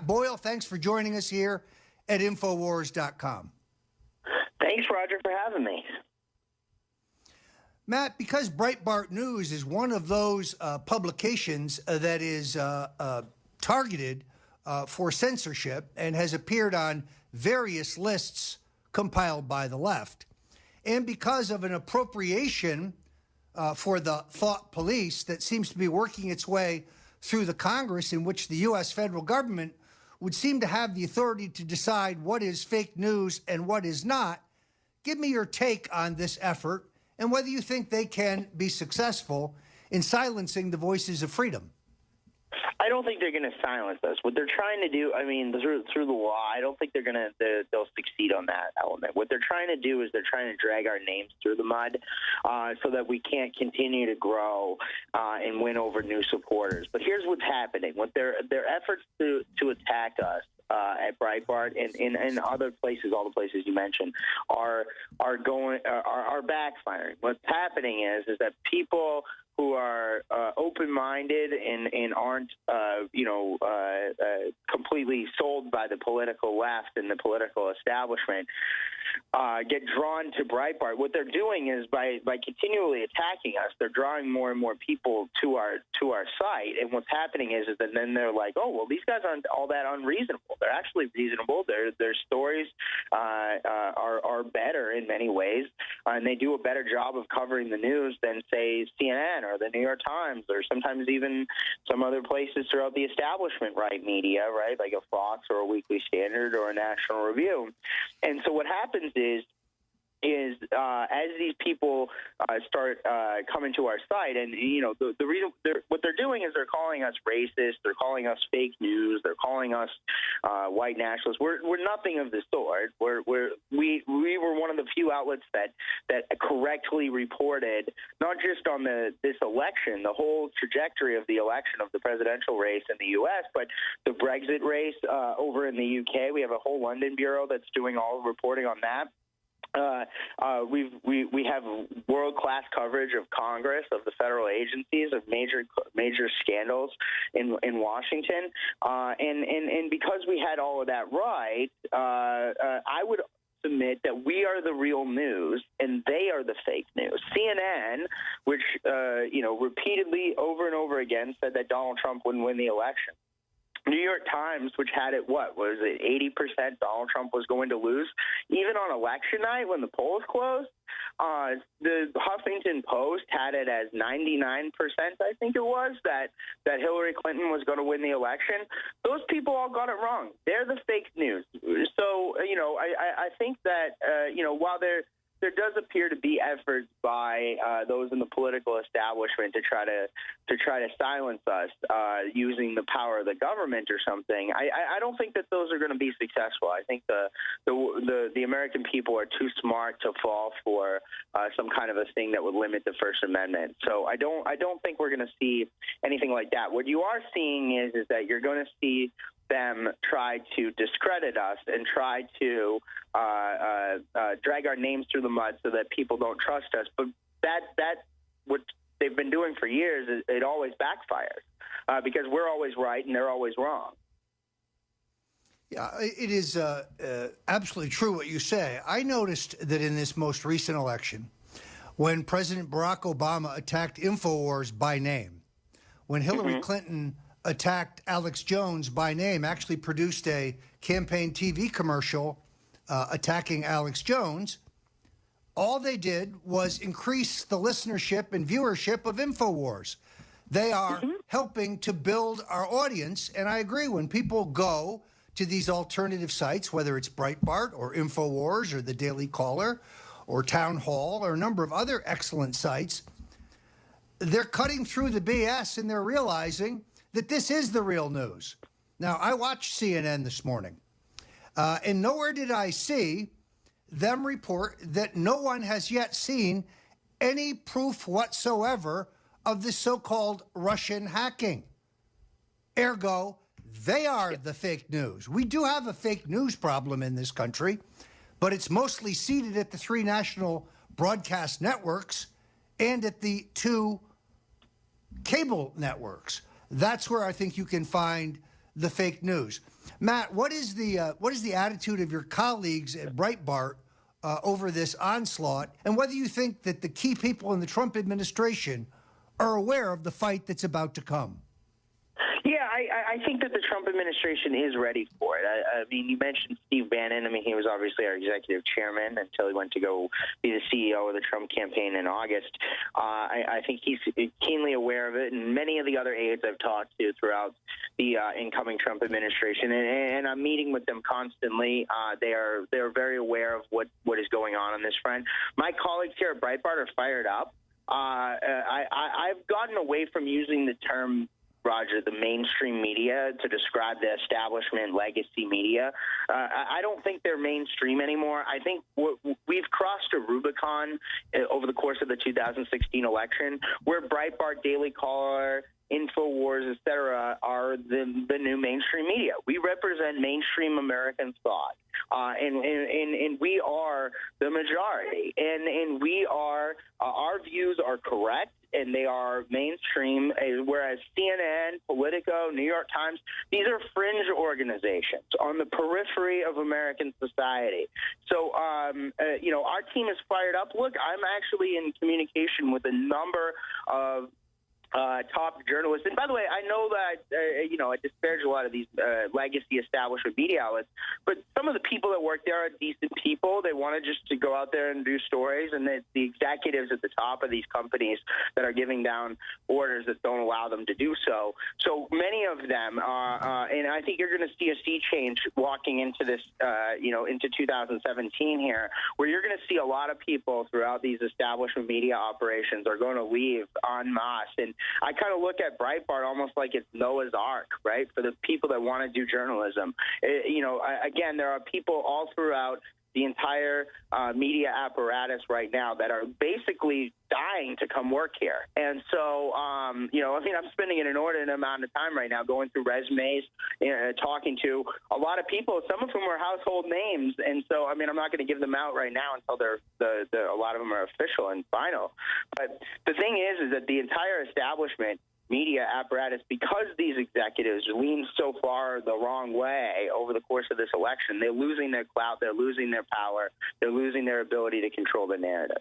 Boyle, thanks for joining us here at Infowars.com. Thanks, Roger, for having me. Matt, because Breitbart News is one of those publications that is targeted for censorship and has appeared on various lists compiled by the left, and because of an appropriation for the thought police that seems to be working its way through the Congress, in which the U.S. federal government would seem to have the authority to decide what is fake news and what is not, give me your take on this effort and whether you think they can be successful in silencing the voices of freedom. I don't think they're going to silence us. What they're trying to do, I mean, through the law, I don't think they'll succeed on that element. What they're trying to do is they're trying to drag our names through the mud so that we can't continue to grow and win over new supporters. But here's what's happening. What their efforts to attack us at Breitbart and other places, all the places you mentioned, are backfiring. What's happening is that people who are open-minded and aren't, completely sold by the political left and the political establishment get drawn to Breitbart. What they're doing is by continually attacking us, they're drawing more and more people to our site. And what's happening is that then they're like, oh, well, these guys aren't all that unreasonable. They're actually reasonable. Their stories are better in many ways, and they do a better job of covering the news than, say, CNN or the New York Times, or sometimes even some other places throughout the establishment right media, right, like a Fox or a Weekly Standard or a National Review. And so what happens is as these people start coming to our site, and the reason what they're doing is they're calling us racist, they're calling us fake news, they're calling us white nationalists. We're nothing of the sort. We were one of the few outlets that correctly reported not just on this election, the whole trajectory of the election of the presidential race in the U.S., but the Brexit race over in the U.K. We have a whole London bureau that's doing all the reporting on that. We have world-class coverage of Congress, of the federal agencies, of major scandals in Washington, and because we had all of that right, I would submit that we are the real news and they are the fake news. CNN, which repeatedly over and over again said that Donald Trump wouldn't win the election. New York Times, which had it, 80% Donald Trump was going to lose, even on election night when the polls closed. The Huffington Post had it as 99%, I think it was, that Hillary Clinton was going to win the election. Those people all got it wrong. They're the fake news. So, I think that, while there does appear to be efforts by those in the political establishment to try to silence us using the power of the government or something. I don't think that those are going to be successful. I think the American people are too smart to fall for some kind of a thing that would limit the First Amendment. So I don't think we're going to see anything like that. What you are seeing is that you're going to see them try to discredit us and try to drag our names through the mud so that people don't trust us. But that what they've been doing for years, it always backfires because we're always right and they're always wrong. Yeah, it is absolutely true what you say. I noticed that in this most recent election, when President Barack Obama attacked InfoWars by name, when Hillary Clinton attacked Alex Jones by name, actually produced a campaign TV commercial attacking Alex Jones, all they did was increase the listenership and viewership of InfoWars. They are helping to build our audience, and I agree, when people go to these alternative sites, whether it's Breitbart or InfoWars or the Daily Caller or Town Hall or a number of other excellent sites, they're cutting through the BS and they're realizing that this is the real news. Now, I watched CNN this morning, and nowhere did I see them report that no one has yet seen any proof whatsoever of the so-called Russian hacking. Ergo, they are the fake news. We do have a fake news problem in this country, but it's mostly seated at the 3 national broadcast networks and at the 2 cable networks. That's where I think you can find the fake news. Matt, what is the attitude of your colleagues at Breitbart over this onslaught, and whether you think that the key people in the Trump administration are aware of the fight that's about to come? Yeah, I think that the Trump administration is ready for it. I mean, you mentioned Steve Bannon. I mean, he was obviously our executive chairman until he went to go be the CEO of the Trump campaign in August. I think he's keenly aware of it, and many of the other aides I've talked to throughout the incoming Trump administration, and I'm meeting with them constantly. They're very aware of what is going on this front. My colleagues here at Breitbart are fired up. I've gotten away from using the term, Roger, the mainstream media to describe the establishment legacy media. I don't think they're mainstream anymore. I think we've crossed a Rubicon over the course of the 2016 election where Breitbart, Daily Caller, InfoWars, et cetera, are the new mainstream media. We represent mainstream American thought, and we are the majority, and we are our views are correct, and they are mainstream, whereas CNN, Politico, New York Times, these are fringe organizations on the periphery of American society. So, our team is fired up. Look, I'm actually in communication with a number of top journalists. And by the way, I know that, I disparage a lot of these legacy establishment media outlets, but some of the people that work there are decent people. They want to just to go out there and do stories, and it's the executives at the top of these companies that are giving down orders that don't allow them to do so. So many of them are, and I think you're going to see a sea change walking into this, into 2017 here, where you're going to see a lot of people throughout these establishment media operations are going to leave en masse. And I kind of look at Breitbart almost like it's Noah's Ark, right, for the people that want to do journalism. Again, there are people all throughout the entire media apparatus right now that are basically dying to come work here. And so, I'm spending an inordinate amount of time right now going through resumes, talking to a lot of people, some of whom are household names. And so, I'm not going to give them out right now until a lot of them are official and final. But the thing is that the entire establishment media apparatus, because these executives lean so far the wrong way over the course of this election, they're losing their clout, they're losing their power, they're losing their ability to control the narrative.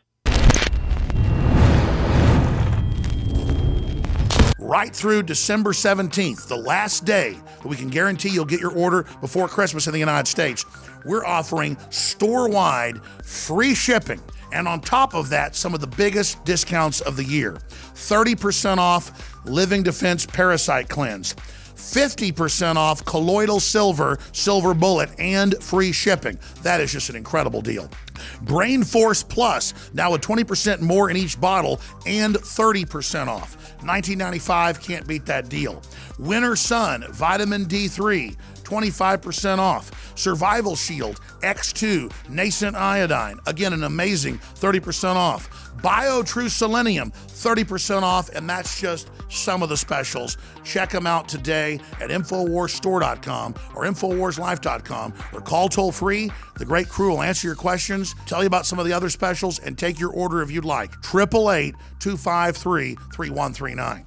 Right through December 17th, the last day that we can guarantee you'll get your order before Christmas in the United States, we're offering store-wide free shipping. And on top of that, some of the biggest discounts of the year. 30% off Living Defense Parasite Cleanse. 50% off Colloidal Silver Bullet, and free shipping. That is just an incredible deal. Brain Force Plus, now with 20% more in each bottle and 30% off. $19.95, can't beat that deal. Winter Sun, Vitamin D3, 25% off. Survival Shield X2 Nascent Iodine, again an amazing 30% off. BioTrue Selenium, 30% off, and that's just some of the specials. Check them out today at InfoWarsStore.com or InfoWarsLife.com, or call toll free. The great crew will answer your questions, tell you about some of the other specials, and take your order if you'd like. 888-253-3139.